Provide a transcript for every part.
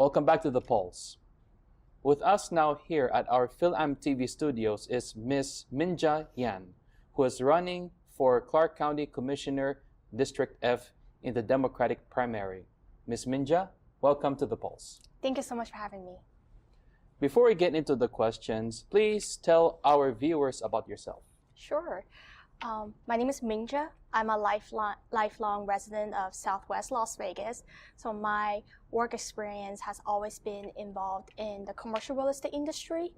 Welcome back to The Pulse. With us now here at our PhilAm TV studios is Ms. Minja Yan, who is running for Clark County Commissioner, District F in the Democratic primary. Ms. Minja, welcome to The Pulse. Thank you so much for having me. Before we get into the questions, please tell our viewers about yourself. Sure. My name is Minja. I'm a lifelong resident of Southwest Las Vegas. So my work experience has always been involved in the commercial real estate industry,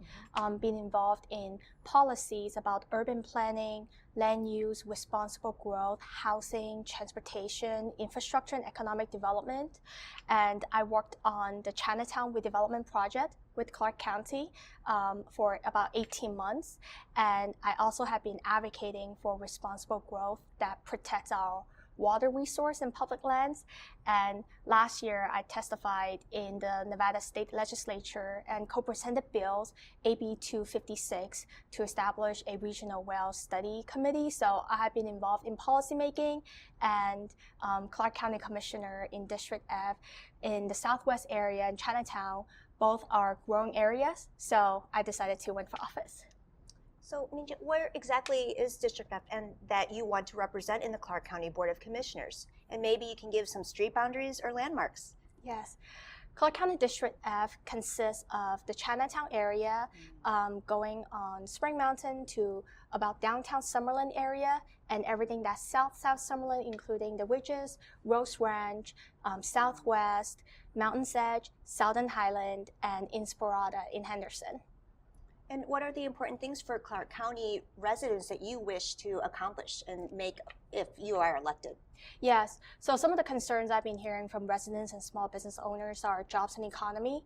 being involved in policies about urban planning, land use, responsible growth, housing, transportation, infrastructure, and economic development. And I worked on the Chinatown redevelopment project with Clark County for about 18 months. And I also have been advocating for responsible growth that protects our water resource and public lands. And last year, I testified in the Nevada State Legislature and co-presented bills, AB 256, to establish a regional well study committee. So I have been involved in policymaking, and Clark County Commissioner in District F in the Southwest area and Chinatown, both are growing areas. So I decided to run for office. So, Minja, where exactly is District F and that you want to represent in the Clark County Board of Commissioners? And maybe you can give some street boundaries or landmarks. Yes. Clark County District F consists of the Chinatown area, going on Spring Mountain to about downtown Summerlin area, and everything that's South Summerlin, including the Ridges, Rose Ranch, Southwest, Mountain's Edge, Southern Highland, and Inspirada in Henderson. And what are the important things for Clark County residents that you wish to accomplish and make if you are elected? Yes, so some of the concerns I've been hearing from residents and small business owners are jobs and economy,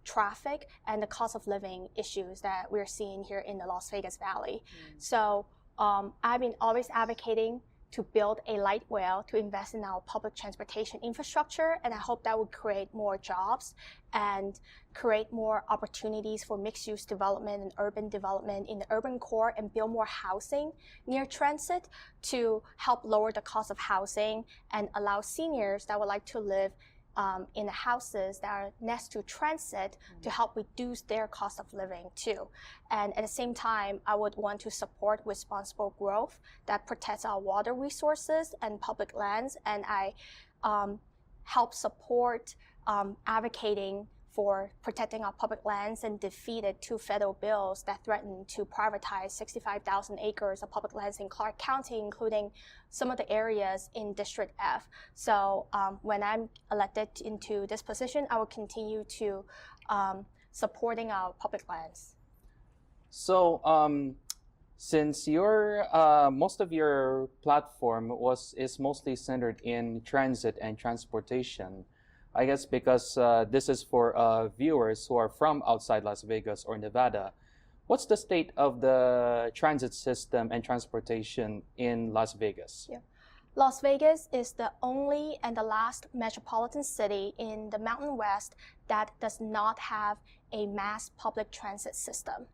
traffic, and the cost of living issues that we're seeing here in the Las Vegas Valley. So I've been always advocating to build a light rail, to invest in our public transportation infrastructure, and I hope that would create more jobs and create more opportunities for mixed-use development and urban development in the urban core, and build more housing near transit to help lower the cost of housing and allow seniors that would like to live in the houses that are next to transit to help reduce their cost of living too. And at the same time, I would want to support responsible growth that protects our water resources and public lands. And I help support advocating for protecting our public lands and defeated 2 federal bills that threaten to privatize 65,000 acres of public lands in Clark County, including some of the areas in District F. So when I'm elected into this position, I will continue to supporting our public lands. So since your most of your platform is mostly centered in transit and transportation, I guess because this is for viewers who are from outside Las Vegas or Nevada, what's the state of the transit system and transportation in Las Vegas? Yeah. Las Vegas is the only and the last metropolitan city in the Mountain West that does not have a mass public transit system.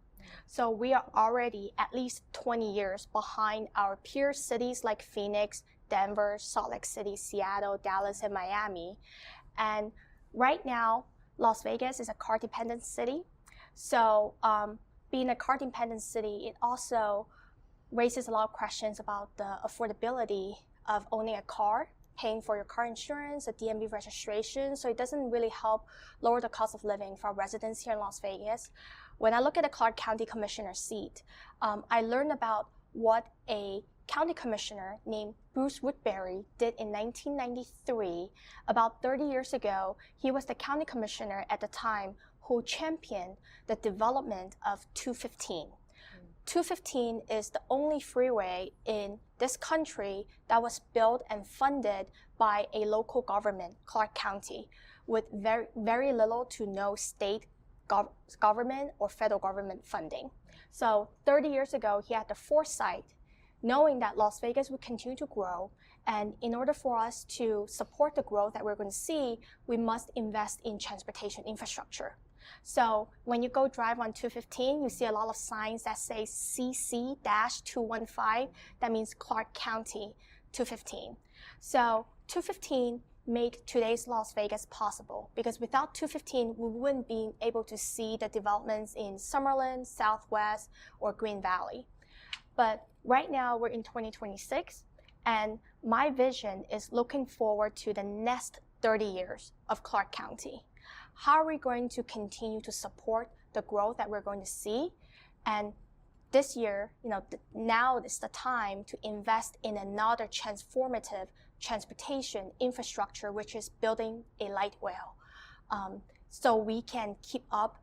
So we are already at least 20 years behind our peer cities like Phoenix, Denver, Salt Lake City, Seattle, Dallas, and Miami. And right now, Las Vegas is a car-dependent city. So being a car-dependent city, it also raises a lot of questions about the affordability of owning a car, paying for your car insurance, a DMV registration. So it doesn't really help lower the cost of living for residents here in Las Vegas. When I look at the Clark County Commissioner seat, I learned about what a county commissioner named Bruce Woodbury did in 1993. About 30 years ago, he was the county commissioner at the time who championed the development of 215. 215 is the only freeway in this country that was built and funded by a local government, Clark County, with very little to no state government or federal government funding. So 30 years ago, he had the foresight, knowing that Las Vegas would continue to grow, and in order for us to support the growth that we're going to see, we must invest in transportation infrastructure. So when you go drive on 215, you see a lot of signs that say CC-215. That means Clark County 215. So 215 made today's Las Vegas possible, because without 215, we wouldn't be able to see the developments in Summerlin, Southwest, or Green Valley. But right now we're in 2026, and my vision is looking forward to the next 30 years of Clark County. How are we going to continue to support the growth that we're going to see? And this year, now is the time to invest in another transformative transportation infrastructure, which is building a light rail, so we can keep up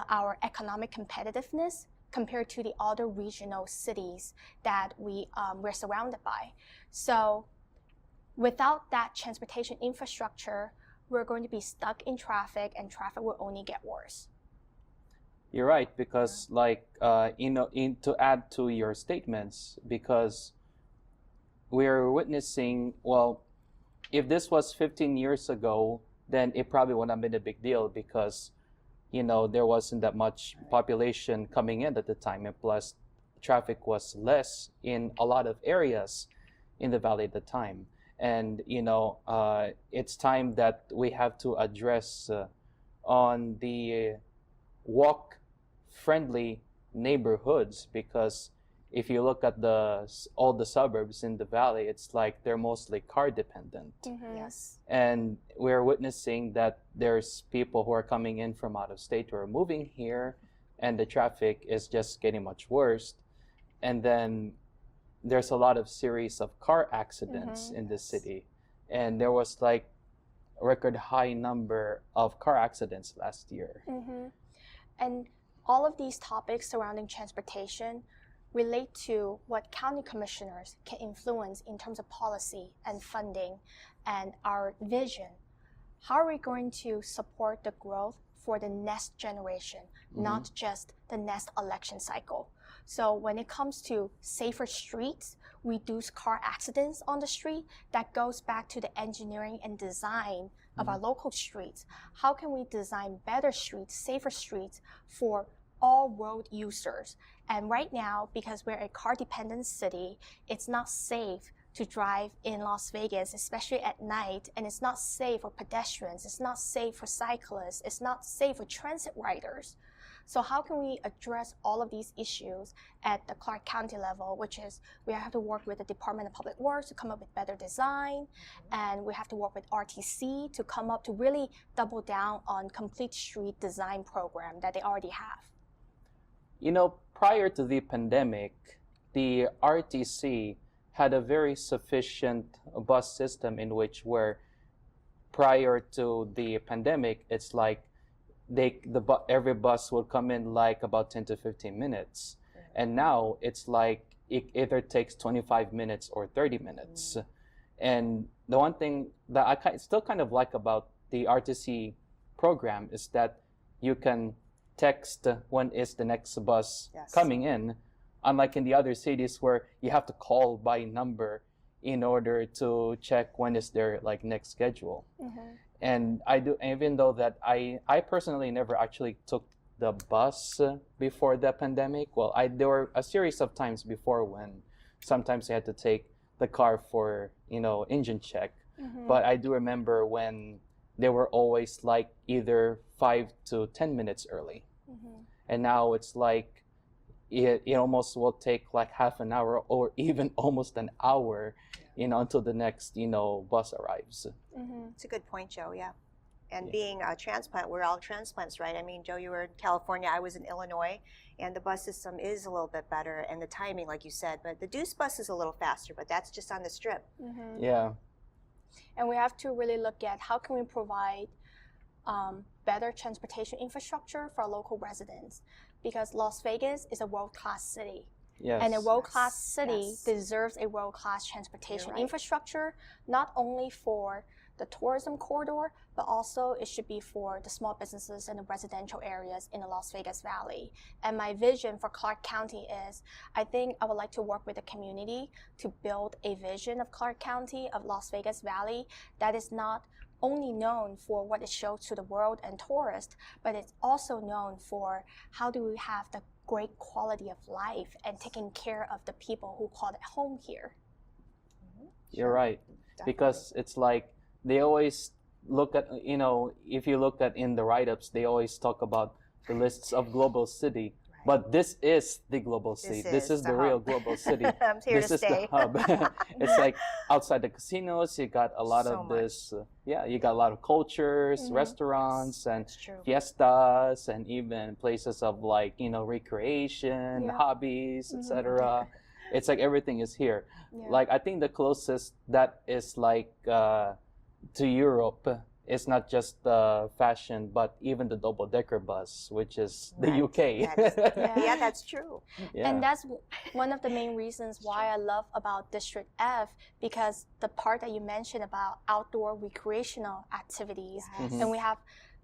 our economic competitiveness compared to the other regional cities that we're surrounded by. So without that transportation infrastructure, we're going to be stuck in traffic, and traffic will only get worse. You're right, because to add to your statements, because we're witnessing, well, if this was 15 years ago, then it probably wouldn't have been a big deal, because there wasn't that much population coming in at the time, and plus traffic was less in a lot of areas in the valley at the time. And it's time that we have to address on the walk-friendly neighborhoods, because if you look at all the suburbs in the valley, it's like they're mostly car dependent. Mm-hmm. Yes. And we're witnessing that there's people who are coming in from out of state who are moving here, and the traffic is just getting much worse. And then there's a lot of series of car accidents in the city. And there was like a record high number of car accidents last year. Mm-hmm. And all of these topics surrounding transportation relate to what county commissioners can influence in terms of policy and funding and our vision. How are we going to support the growth for the next generation, not just the next election cycle? So when it comes to safer streets, reduce car accidents on the street, that goes back to the engineering and design of our local streets. How can we design better streets, safer streets for all road users? And right now, because we're a car-dependent city, it's not safe to drive in Las Vegas, especially at night, and it's not safe for pedestrians, it's not safe for cyclists, it's not safe for transit riders. So how can we address all of these issues at the Clark County level, which is we have to work with the Department of Public Works to come up with better design, and we have to work with RTC to come up to really double down on complete street design program that they already have. Prior to the pandemic, the RTC had a very sufficient bus system in which where prior to the pandemic, it's like every bus would come in like about 10 to 15 minutes. And now it's like it either takes 25 minutes or 30 minutes. And the one thing that I still kind of like about the RTC program is that you can text when is the next bus coming in, unlike in the other cities where you have to call by number in order to check when is their next schedule. And even though that I personally never actually took the bus before the pandemic. Well, there were a series of times before when sometimes I had to take the car for engine check. But I do remember when they were always like either 5 to 10 minutes early. And now it's like it almost will take like half an hour or even almost an hour, until the next, bus arrives. It's a good point, Joe, yeah. And being a transplant, we're all transplants, right? I mean, Joe, you were in California, I was in Illinois, and the bus system is a little bit better, and the timing, like you said, but the Deuce bus is a little faster, but that's just on the strip. Yeah. And we have to really look at how can we provide better transportation infrastructure for our local residents, because Las Vegas is a world-class city. Yes. And a world-class city deserves a world-class transportation infrastructure, not only for the tourism corridor, but also it should be for the small businesses and the residential areas in the Las Vegas Valley. And my vision for Clark County is, I think I would like to work with the community to build a vision of Clark County, of Las Vegas Valley, that is not only known for what it shows to the world and tourists, but it's also known for how do we have the great quality of life and taking care of the people who call it home here. You're right. Definitely. Because it's like they always look at, you know, if you look at in the write-ups, they always talk about the lists of global city. But this is the global city. This is the real hub. global city. I'm here This to is the stay. hub. It's like outside the casinos, you got a lot So of this. Yeah, you got a lot of cultures, restaurants, and It's true. fiestas, and even places of like, you know, recreation, Yeah. hobbies, etc. It's like everything is here. Yeah. Like I think the closest that is like to Europe is not just fashion, but even the double-decker bus, which is the Right. UK. Yeah, that's true. Yeah. And that's one of the main reasons why I love about District F, because the part that you mentioned about outdoor recreational activities, Mhm. and we have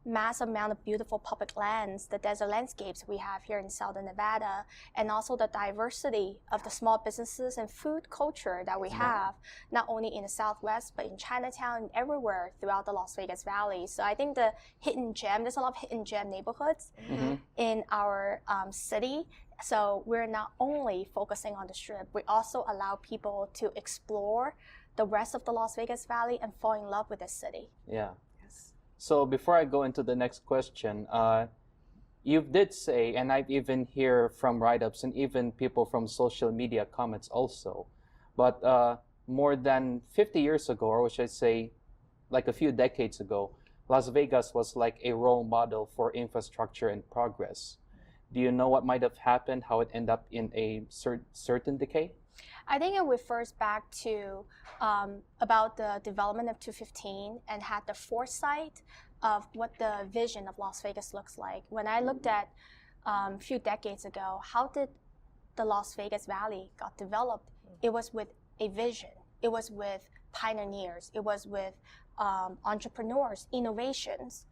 massive amount of beautiful public lands, the desert landscapes we have here in southern Nevada, and also the diversity of the small businesses and food culture that we have, not only in the Southwest, but in Chinatown and everywhere throughout the Las Vegas Valley. So I think the hidden gem, there's a lot of hidden gem neighborhoods Mhm. in our city. So we're not only focusing on the Strip, we also allow people to explore the rest of the Las Vegas Valley and fall in love with the city. Yeah. So before I go into the next question, you did say, and I've even hear from write-ups and even people from social media comments also, but more than 50 years ago, or should I say like a few decades ago, Las Vegas was like a role model for infrastructure and progress. Do you know what might have happened, how it ended up in a certain decay? I think it refers back to about the development of 215 and had the foresight of what the vision of Las Vegas looks like. When I looked at a few decades ago, how did the Las Vegas Valley got developed? It was with a vision. It was with pioneers. It was with entrepreneurs, innovations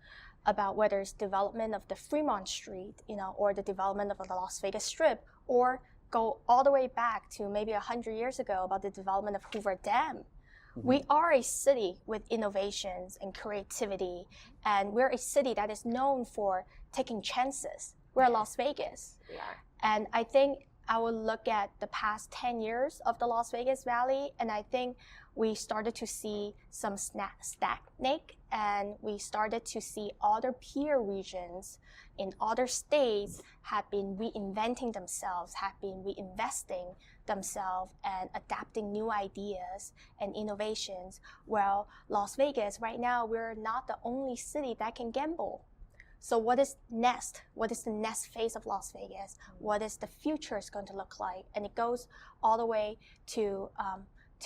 about whether it's development of the Fremont Street, you know, or the development of the Las Vegas Strip, or go all the way back to maybe 100 years ago about the development of Hoover Dam. Mm-hmm. We are a city with innovations and creativity, and we're a city that is known for taking chances. We're Las Vegas. We are. And I think I would look at the past 10 years of the Las Vegas Valley, and I think we started to see some stagnate, and we started to see other peer regions in other states have been reinventing themselves, have been reinvesting themselves and adapting new ideas and innovations. Well, Las Vegas, right now, we're not the only city that can gamble. So what is next? What is the next phase of Las Vegas? What is the future is going to look like? And it goes all the way to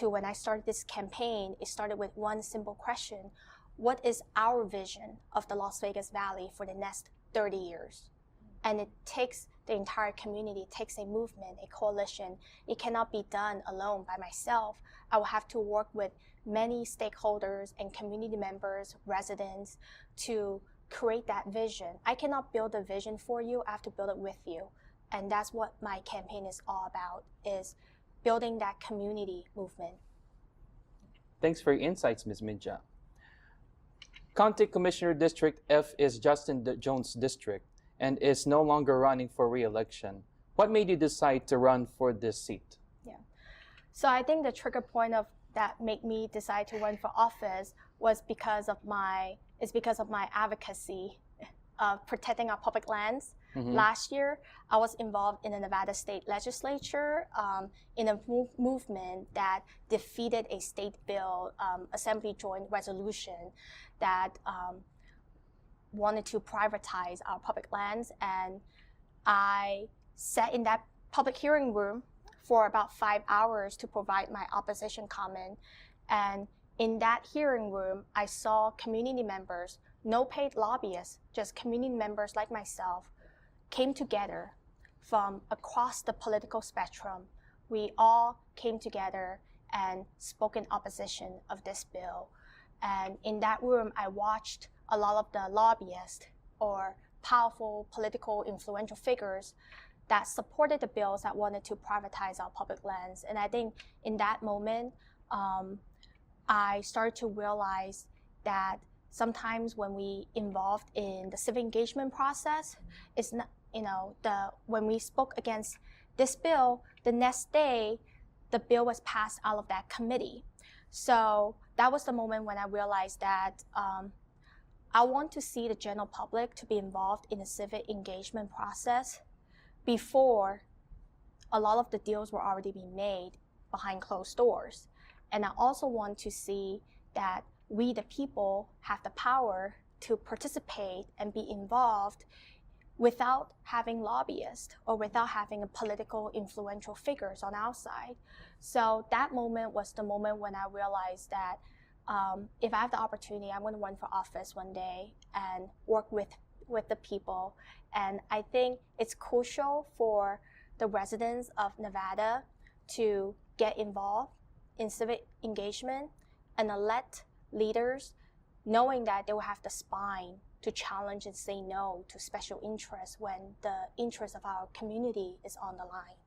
when I started this campaign. It started with one simple question: what is our vision of the Las Vegas Valley for the next 30 years? And it takes the entire community, it takes a movement, a coalition. It cannot be done alone by myself. I will have to work with many stakeholders and community members, residents, to create that vision. I cannot build a vision for you, I have to build it with you. And that's what my campaign is all about, is building that community movement. Thanks for your insights, Ms. Minja. County Commissioner District F is Justin Jones' district and is no longer running for re-election. What made you decide to run for this seat? Yeah. So I think the trigger point of that made me decide to run for office was because of my advocacy of protecting our public lands. Mm-hmm. Last year, I was involved in the Nevada State Legislature in a movement that defeated a state bill, Assembly Joint Resolution, that wanted to privatize our public lands. And I sat in that public hearing room for about 5 hours to provide my opposition comment. And in that hearing room, I saw community members, no paid lobbyists, just community members like myself, came together from across the political spectrum. We all came together and spoke in opposition of this bill. And in that room, I watched a lot of the lobbyists or powerful political influential figures that supported the bills that wanted to privatize our public lands. And I think in that moment, I started to realize that sometimes when we involved in the civic engagement process, it's not, when we spoke against this bill, the next day, the bill was passed out of that committee. So that was the moment when I realized that I want to see the general public to be involved in the civic engagement process before a lot of the deals were already being made behind closed doors. And I also want to see that we, the people, have the power to participate and be involved without having lobbyists or without having a political influential figures on our side. So that moment was the moment when I realized that if I have the opportunity, I'm going to run for office one day and work with the people. And I think it's crucial for the residents of Nevada to get involved in civic engagement and elect leaders knowing that they will have the spine to challenge and say no to special interests when the interest of our community is on the line.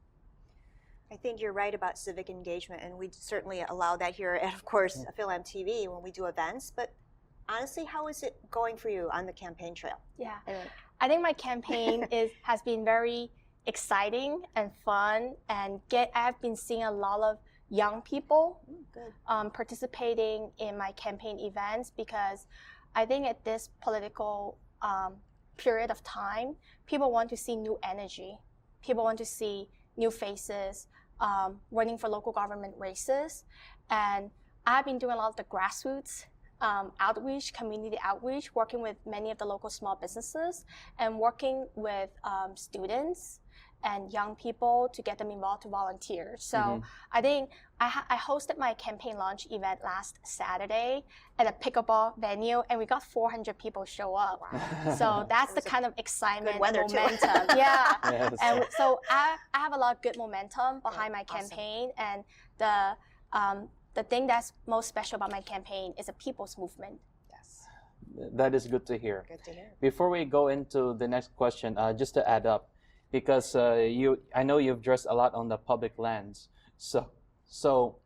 I think you're right about civic engagement, and we certainly allow that here at, of course, Film TV when we do events. But honestly, how is it going for you on the campaign trail? Yeah, I think my campaign has been very exciting and fun, and I've been seeing a lot of young people participating in my campaign events, because I think at this political period of time, people want to see new energy. People want to see new faces running for local government races. And I've been doing a lot of the grassroots outreach, community outreach, working with many of the local small businesses and working with students and young people to get them involved to volunteer. So I think I hosted my campaign launch event last Saturday at a pickleball venue, and we got 400 people show up. Wow. So that's the kind of excitement and momentum. Yeah. Yes. And so I have a lot of good momentum behind my campaign. Awesome. And the thing that's most special about my campaign is a people's movement. Yes. That is good to hear. Good to hear. Before we go into the next question, just to add up, because I know you've dressed a lot on the public lands. So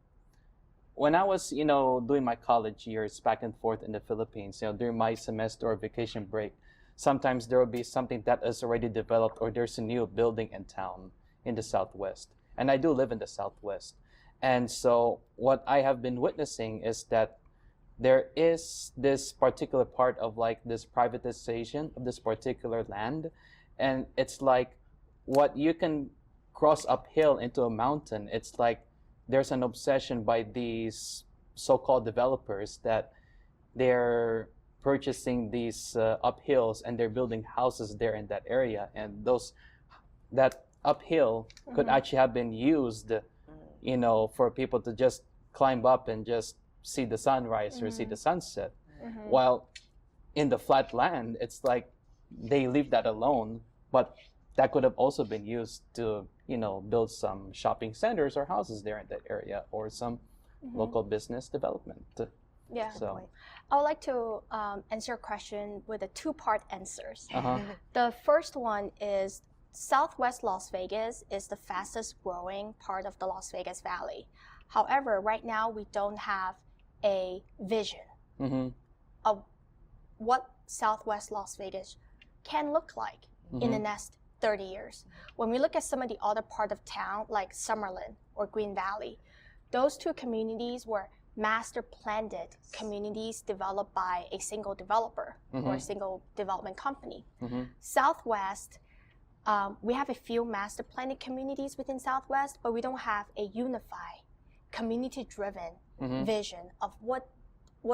when I was, doing my college years back and forth in the Philippines, during my semester or vacation break, sometimes there will be something that is already developed, or there's a new building in town in the Southwest. And I do live in the Southwest. And so what I have been witnessing is that there is this particular part of like this privatization of this particular land. And it's like, what you can cross uphill into a mountain, it's like there's an obsession by these so-called developers that they're purchasing these uphills and they're building houses there in that area. And that uphill could actually have been used, for people to just climb up and just see the sunrise or see the sunset. While in the flat land, it's like they leave that alone, but that could have also been used to, build some shopping centers or houses there in that area, or some local business development. Yeah. So I would like to answer your question with a two-part answers. The first one is Southwest Las Vegas is the fastest growing part of the Las Vegas Valley. However, right now we don't have a vision of what Southwest Las Vegas can look like in the next 30 years. When we look at some of the other part of town, like Summerlin or Green Valley, those two communities were master planned communities developed by a single developer or a single development company. Southwest, we have a few master planned communities within Southwest, but we don't have a unified, community-driven vision of what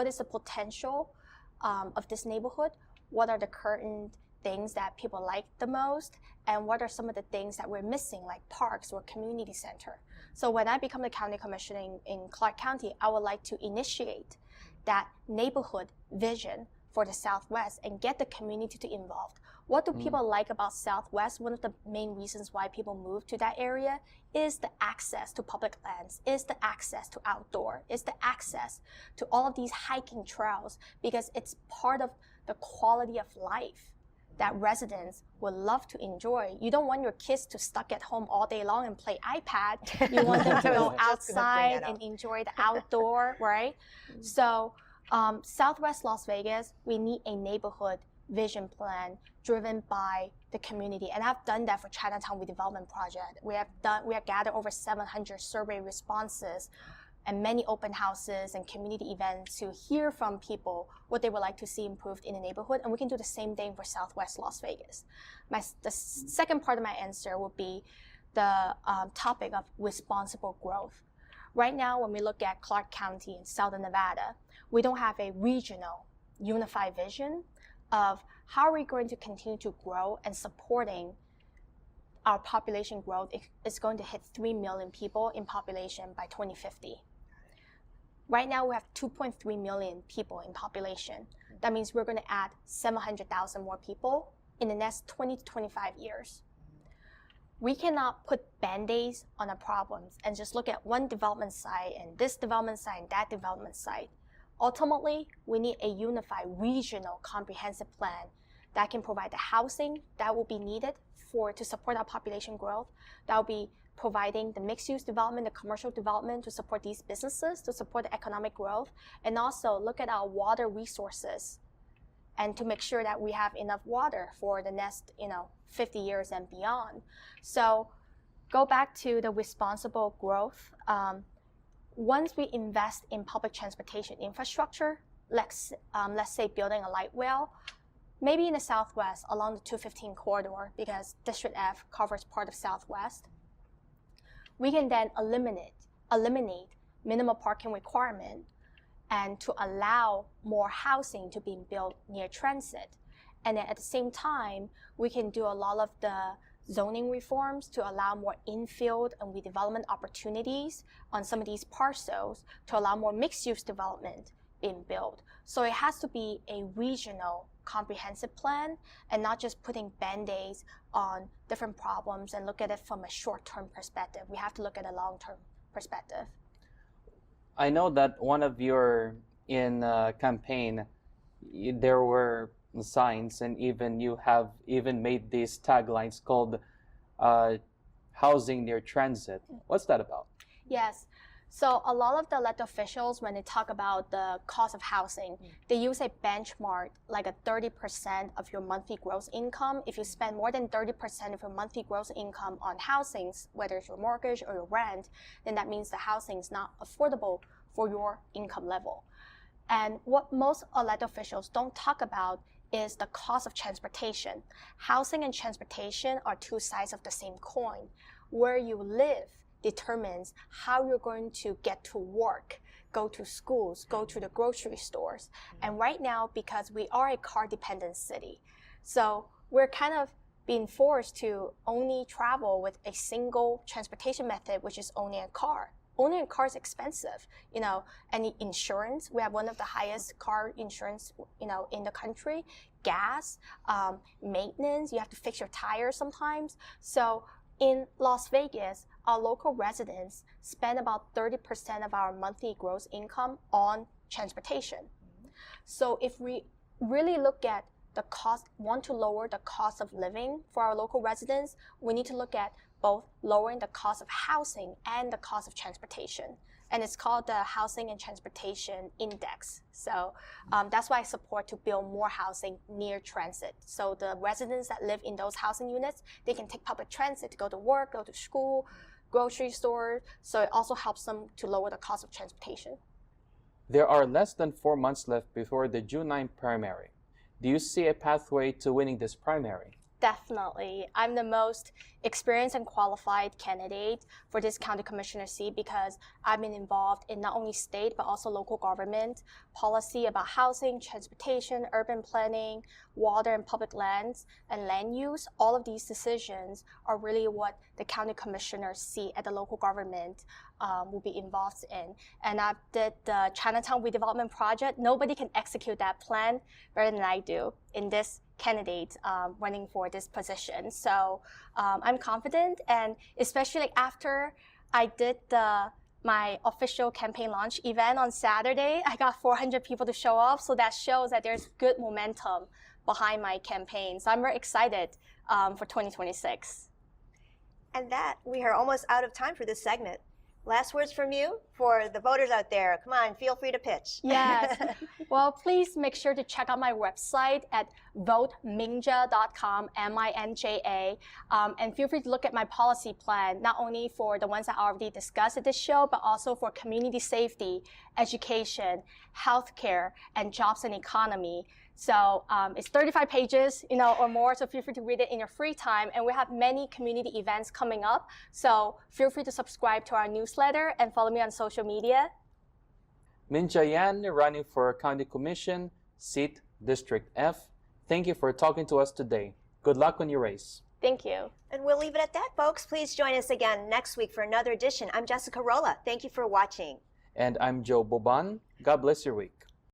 is the potential of this neighborhood, what are the current things that people like the most, and what are some of the things that we're missing, like parks or community center. So when I become the county commissioner in Clark County, I would like to initiate that neighborhood vision for the Southwest and get the community to involved. What do people like about Southwest? One of the main reasons why people move to that area is the access to public lands, is the access to outdoor, is the access to all of these hiking trails, because it's part of the quality of life that residents would love to enjoy. You don't want your kids to stuck at home all day long and play iPad. You want them to go outside and enjoy the outdoor, right? So Southwest Las Vegas, we need a neighborhood vision plan driven by the community. And I've done that for Chinatown Redevelopment Project. We have gathered over 700 survey responses and many open houses and community events to hear from people what they would like to see improved in the neighborhood. And we can do the same thing for Southwest Las Vegas. The second part of my answer would be the topic of responsible growth. Right now, when we look at Clark County in Southern Nevada, we don't have a regional unified vision of how are we going to continue to grow and supporting our population growth is going to hit 3 million people in population by 2050. Right now, we have 2.3 million people in population. That means we're going to add 700,000 more people in the next 20 to 25 years. We cannot put band-aids on our problems and just look at one development site and this development site and that development site. Ultimately, we need a unified regional comprehensive plan that can provide the housing that will be needed to support our population growth, that will be providing the mixed-use development, the commercial development to support these businesses, to support the economic growth, and also look at our water resources and to make sure that we have enough water for the next 50 years and beyond. So go back to the responsible growth. Once we invest in public transportation infrastructure, let's say building a light rail, maybe in the Southwest along the 215 corridor, because District F covers part of Southwest, we can then eliminate minimum parking requirement and to allow more housing to be built near transit. And then at the same time, we can do a lot of the zoning reforms to allow more infill and redevelopment opportunities on some of these parcels to allow more mixed-use development being built. So it has to be a regional comprehensive plan and not just putting band-aids on different problems and look at it from a short-term perspective. We have to look at a long-term perspective. I know that one of your campaign, there were signs, and even you have made these taglines called housing near transit. What's that about? Yes. So a lot of the elected officials, when they talk about the cost of housing, they use a benchmark like a 30% of your monthly gross income. If you spend more than 30% of your monthly gross income on housing, whether it's your mortgage or your rent, then that means the housing is not affordable for your income level. And what most elected officials don't talk about is the cost of transportation. Housing and transportation are two sides of the same coin. Where you live determines how you're going to get to work, go to schools, go to the grocery stores. And right now, because we are a car-dependent city, so we're kind of being forced to only travel with a single transportation method, which is owning a car. Owning a car is expensive, and insurance, we have one of the highest car insurance, in the country. Gas, maintenance, you have to fix your tires sometimes. So in Las Vegas, our local residents spend about 30% of our monthly gross income on transportation. So if we really look at the cost, want to lower the cost of living for our local residents, we need to look at both lowering the cost of housing and the cost of transportation. And it's called the Housing and Transportation Index. So that's why I support to build more housing near transit. So the residents that live in those housing units, they can take public transit to go to work, go to school, grocery store. So it also helps them to lower the cost of transportation. There are less than 4 months left before the June 9 primary. Do you see a pathway to winning this primary? Definitely. I'm the most experienced and qualified candidate for this county commissioner seat because I've been involved in not only state but also local government policy about housing, transportation, urban planning, water and public lands, and land use. All of these decisions are really what the county commissioner seat at the local government will be involved in. And I did the Chinatown redevelopment project. Nobody can execute that plan better than I do in this candidate running for this position. So I'm confident, and especially after I did my official campaign launch event on Saturday, I got 400 people to show up. So that shows that there's good momentum behind my campaign. So I'm very excited for 2026. And that, we are almost out of time for this segment. Last words from you for the voters out there. Come on, feel free to pitch. Yes. Well, please make sure to check out my website at voteminja.com, M-I-N-J-A, and feel free to look at my policy plan, not only for the ones that I already discussed at this show, but also for community safety, education, healthcare, and jobs and economy. So it's 35 pages, or more, so feel free to read it in your free time. And we have many community events coming up, so feel free to subscribe to our newsletter and follow me on social media. Minja Yan, running for County Commission, seat District F. Thank you for talking to us today. Good luck on your race. Thank you. And we'll leave it at that, folks. Please join us again next week for another edition. I'm Jessica Rolla. Thank you for watching. And I'm Joe Boban. God bless your week.